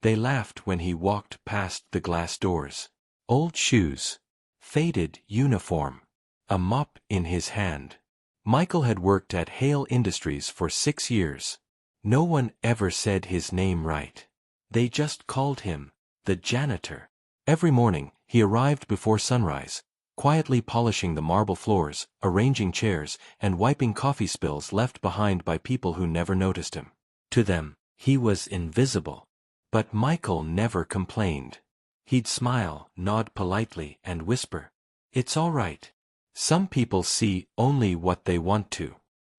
They laughed when he walked past the glass doors. Old shoes. Faded uniform. A mop in his hand. Michael had worked at Hale Industries for 6 years. No one ever said his name right. They just called him the janitor. Every morning, he arrived before sunrise, quietly polishing the marble floors, arranging chairs, and wiping coffee spills left behind by people who never noticed him. To them, he was invisible. But Michael never complained. He'd smile, nod politely, and whisper, "It's all right." Some people see only what they want to.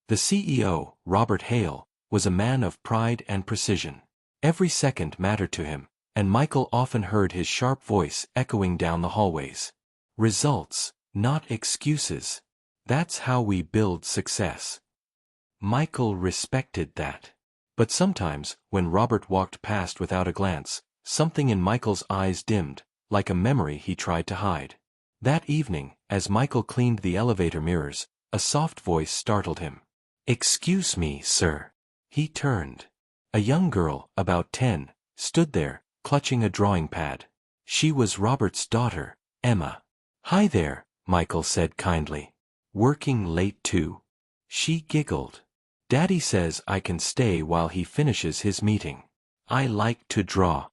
The CEO, Robert Hale, was a man of pride and precision. Every second mattered to him, and Michael often heard his sharp voice echoing down the hallways. Results, not excuses. That's how we build success. Michael respected that. But sometimes, when Robert walked past without a glance, something in Michael's eyes dimmed, like a memory he tried to hide. That evening, as Michael cleaned the elevator mirrors, a soft voice startled him. "Excuse me, sir." He turned. A young girl, about 10, stood there, clutching a drawing pad. She was Robert's daughter, Emma. "Hi there," Michael said kindly. "Working late too?" She giggled. "Daddy says I can stay while he finishes his meeting. I like to draw."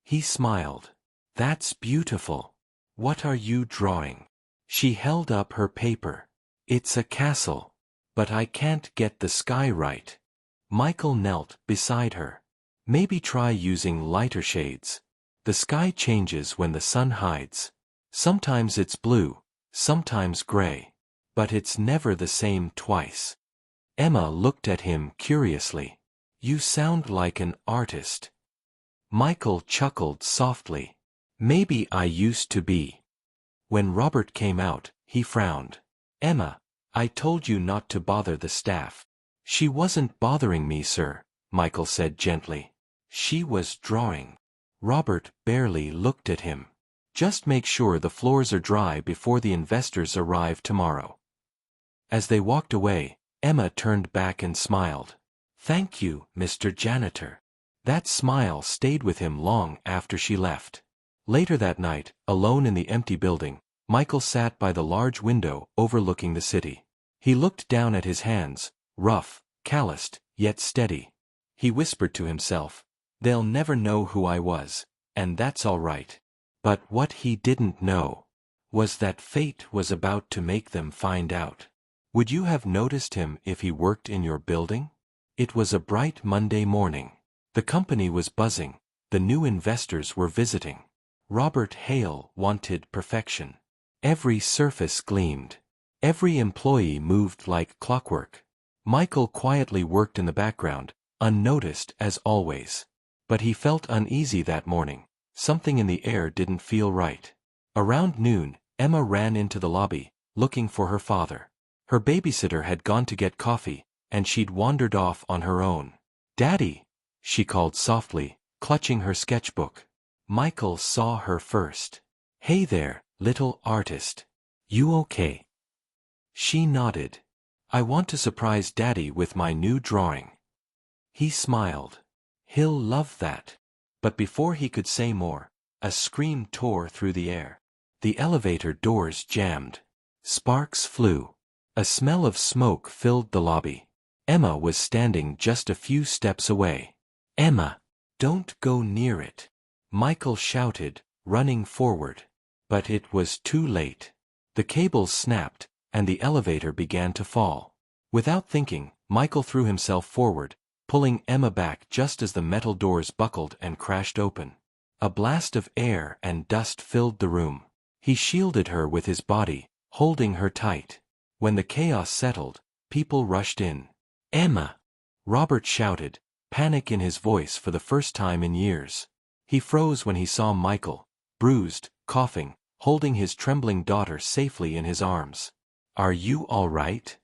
He smiled. "That's beautiful. What are you drawing?" She held up her paper. "It's a castle. But I can't get the sky right." Michael knelt beside her. "Maybe try using lighter shades. The sky changes when the sun hides. Sometimes it's blue, sometimes gray. But it's never the same twice." Emma looked at him curiously. "You sound like an artist." Michael chuckled softly. "Maybe I used to be." When Robert came out, he frowned. "Emma, I told you not to bother the staff." "She wasn't bothering me, sir," Michael said gently. "She was drawing." Robert barely looked at him. "Just make sure the floors are dry before the investors arrive tomorrow." As they walked away, Emma turned back and smiled. "Thank you, Mr. Janitor." That smile stayed with him long after she left. Later that night, alone in the empty building, Michael sat by the large window overlooking the city. He looked down at his hands, rough, calloused, yet steady. He whispered to himself, "They'll never know who I was, and that's all right." But what he didn't know was that fate was about to make them find out. Would you have noticed him if he worked in your building? It was a bright Monday morning. The company was buzzing. The new investors were visiting. Robert Hale wanted perfection. Every surface gleamed. Every employee moved like clockwork. Michael quietly worked in the background, unnoticed as always. But he felt uneasy that morning. Something in the air didn't feel right. Around noon, Emma ran into the lobby, looking for her father. Her babysitter had gone to get coffee, and she'd wandered off on her own. "Daddy," she called softly, clutching her sketchbook. Michael saw her first. "Hey there, little artist. You okay?" She nodded. "I want to surprise Daddy with my new drawing." He smiled. "He'll love that." But before he could say more, a scream tore through the air. The elevator doors jammed. Sparks flew. A smell of smoke filled the lobby. Emma was standing just a few steps away. "Emma, don't go near it," Michael shouted, running forward. But it was too late. The cables snapped, and the elevator began to fall. Without thinking, Michael threw himself forward, pulling Emma back just as the metal doors buckled and crashed open. A blast of air and dust filled the room. He shielded her with his body, holding her tight. When the chaos settled, people rushed in. "Emma!" Robert shouted, panic in his voice for the first time in years. He froze when he saw Michael, bruised, coughing, holding his trembling daughter safely in his arms. "Are you all right?"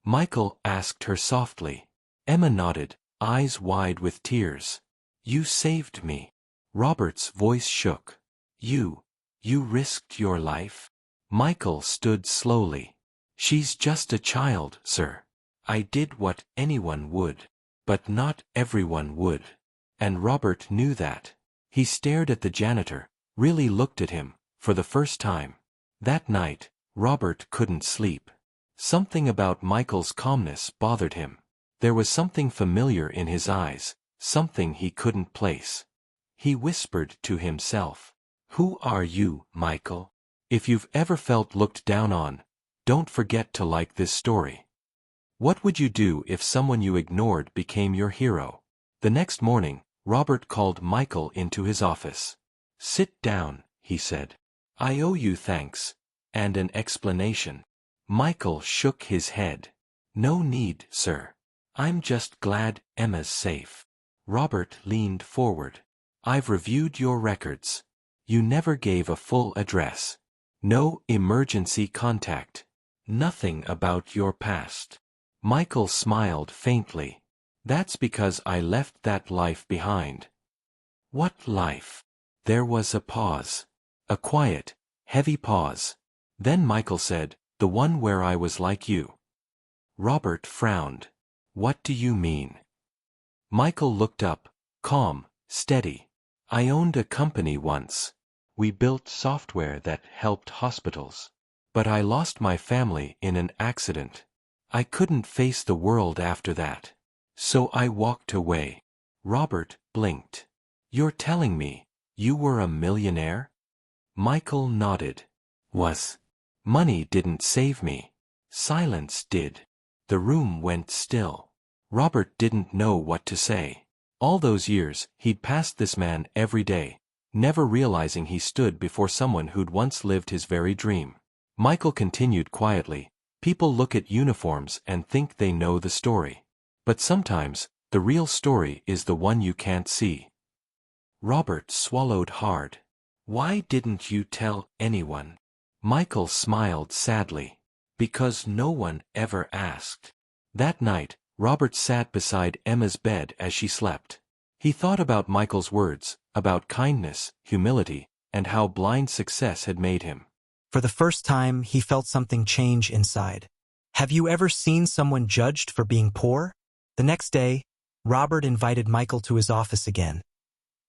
Michael asked her softly. Emma nodded, eyes wide with tears. "You saved me." Robert's voice shook. You risked your life?" Michael stood slowly. "She's just a child, sir. I did what anyone would. But not everyone would." And Robert knew that. He stared at the janitor, really looked at him, for the first time. That night, Robert couldn't sleep. Something about Michael's calmness bothered him. There was something familiar in his eyes, something he couldn't place. He whispered to himself, "Who are you, Michael? If you've ever felt looked down on, don't forget to like this story." What would you do if someone you ignored became your hero? The next morning, Robert called Michael into his office. "Sit down," he said. "I owe you thanks. And an explanation." Michael shook his head. "No need, sir. I'm just glad Emma's safe." Robert leaned forward. "I've reviewed your records. You never gave a full address. No emergency contact. Nothing about your past." Michael smiled faintly. "That's because I left that life behind." "What life?" There was a pause. A quiet, heavy pause. Then Michael said, "The one where I was like you." Robert frowned. "What do you mean?" Michael looked up, calm, steady. "I owned a company once. We built software that helped hospitals. But I lost my family in an accident. I couldn't face the world after that. So I walked away." Robert blinked. "You're telling me you were a millionaire?" Michael nodded. "Was. Money didn't save me. Silence did." The room went still. Robert didn't know what to say. All those years, he'd passed this man every day, never realizing he stood before someone who'd once lived his very dream. Michael continued quietly, "People look at uniforms and think they know the story. But sometimes, the real story is the one you can't see." Robert swallowed hard. "Why didn't you tell anyone?" Michael smiled sadly. "Because no one ever asked." That night, Robert sat beside Emma's bed as she slept. He thought about Michael's words, about kindness, humility, and how blind success had made him. For the first time, he felt something change inside. Have you ever seen someone judged for being poor? The next day, Robert invited Michael to his office again.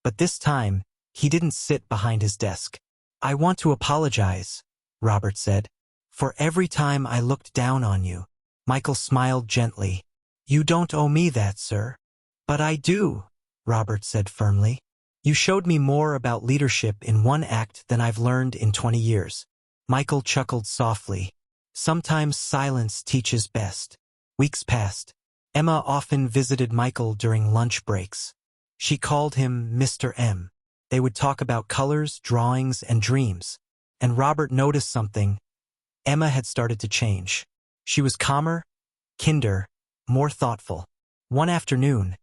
But this time, he didn't sit behind his desk. "I want to apologize," Robert said, "for every time I looked down on you." Michael smiled gently. "You don't owe me that, sir." "But I do," Robert said firmly. "You showed me more about leadership in one act than I've learned in 20 years. Michael chuckled softly. Sometimes silence teaches best. Weeks passed. Emma often visited Michael during lunch breaks. She called him Mr. M. They would talk about colors, drawings, and dreams. And Robert noticed something. Emma had started to change. She was calmer, kinder, more thoughtful. One afternoon,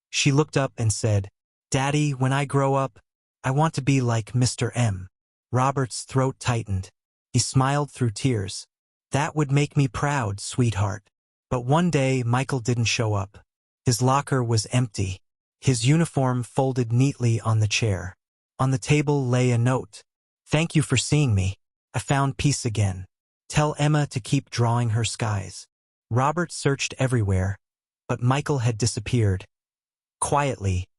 she looked up and said, "Daddy, when I grow up, I want to be like Mr. M." Robert's throat tightened. He smiled through tears. "That would make me proud, sweetheart." But one day, Michael didn't show up. His locker was empty. His uniform folded neatly on the chair. On the table lay a note. "Thank you for seeing me. I found peace again. Tell Emma to keep drawing her skies." Robert searched everywhere, but Michael had disappeared. Quietly,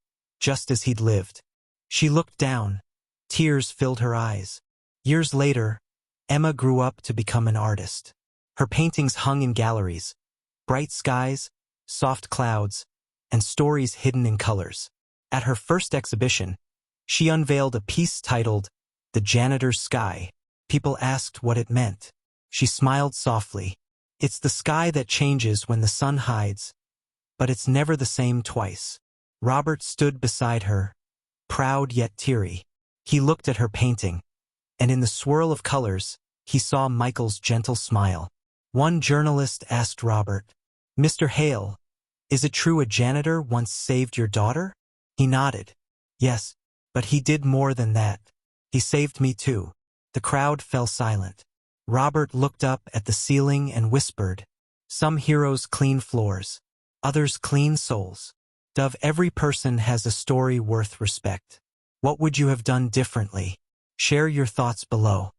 just as he'd lived. She looked down. Tears filled her eyes. Years later, Emma grew up to become an artist. Her paintings hung in galleries. Bright skies, soft clouds, and stories hidden in colors. At her first exhibition, she unveiled a piece titled "The Janitor's Sky." People asked what it meant. She smiled softly. "It's the sky that changes when the sun hides, but it's never the same twice." Robert stood beside her, proud yet teary. He looked at her painting, and in the swirl of colors, he saw Michael's gentle smile. One journalist asked Robert, "Mr. Hale, is it true a janitor once saved your daughter?" He nodded. "Yes, but he did more than that. He saved me too." The crowd fell silent. Robert looked up at the ceiling and whispered, "Some heroes clean floors, others clean souls. Dove, every person has a story worth respect. What would you have done differently? Share your thoughts below.